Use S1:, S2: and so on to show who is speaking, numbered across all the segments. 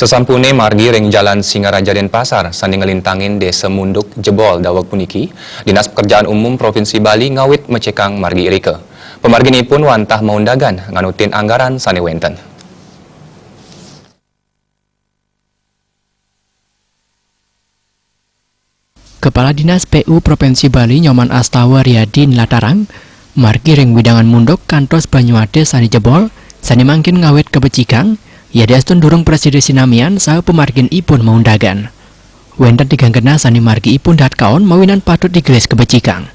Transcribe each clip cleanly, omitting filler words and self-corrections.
S1: Sesampune margi ring jalan Singaraja Denpasar sani ngelintangin desa Munduk jebol daweg puniki, Dinas Pekerjaan Umum Provinsi Bali ngawit mecekang margi irike. Pemarginipun wantah maundagan nganutin anggaran sani wenten.
S2: Kepala Dinas PU Provinsi Bali Nyoman Astawa Riyadi Latarang, margi ring widangan Munduk kantos Banyuade sani jebol, sani mangkin ngawit kebecikang, ya diastun durung presiden sinamian saha pemargin ipun maundagan. Wenten diganggena sani margi ipun dat kaon mawinan patut digelis kebecikang.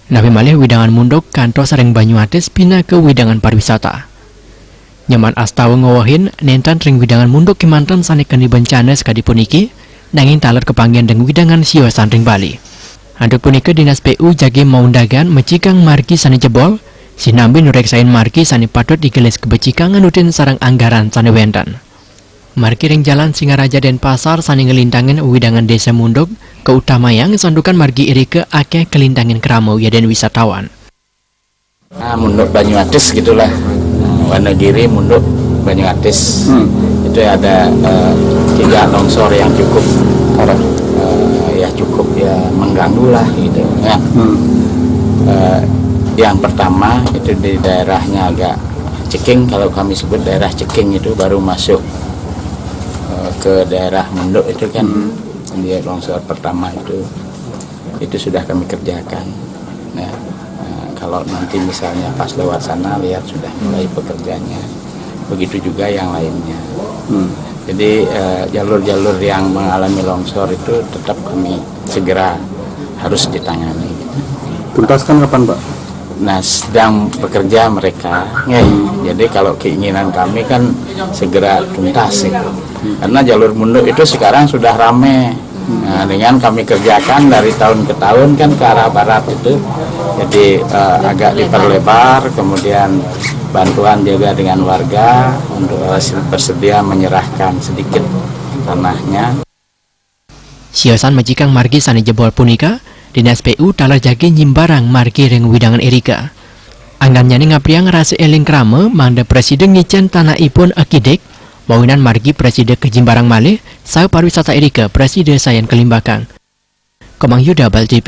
S2: Nabi malih widangan Munduk kantos ring Banyuade pina ke widangan pariwisata. Nyoman Astawa ngawahin nentan ring widangan Munduk kimanten sani keni bencana sekadi puniki, nanging taler kepanggian deng widangan siosan ring Bali. Anduk punika Dinas PU jagi maundagan mecikang margi sani jebol, sinambi nureksain margi sani patut digelis kebecikang nganutin sarang anggaran sani wenten. Margi ring jalan Singaraja Denpasar sani ngelintangin widangan desa Munduk, keutamayang sandukan margi irike akeh kelintangin keramo yaden wisatawan.
S3: Munduk Banyuades gitulah, Wanagiri Munduk Banyuades. Itu ada 3 longsor yang cukup mengganggu lah gitu ya. Yang pertama itu di daerahnya agak Ceking, kalau kami sebut daerah Ceking itu baru masuk ke daerah Munduk itu kan. Dia longsor pertama itu sudah kami kerjakan. Nah, kalau nanti misalnya pas lewat sana lihat sudah mulai pekerjaannya. Begitu juga yang lainnya. Jadi jalur-jalur yang mengalami longsor itu tetap kami segera harus ditangani.
S4: Tuntaskan kapan, Pak?
S3: Nah, sedang bekerja mereka. Jadi kalau keinginan kami kan segera tuntas itu. Karena jalur Munduk itu sekarang sudah rame. Nah, dengan kami kerjakan dari tahun ke tahun kan ke arah barat itu. Jadi agak diperlebar, kemudian bantuan juga dengan warga untuk bersedia menyerahkan sedikit tanahnya.
S2: Siosan mecikang margi sani jebol punika, Dinas PU taler jagi nyimbarang margi ring widangan irika. Anggannya ngapriang rasa eling krame mangda presiden ngicen tanah ipun akidek, mawinan margi presiden ke Jimbarang malih, saha pariwisata irika presiden sayan kelimbakang. Komang Yuda Bal TV.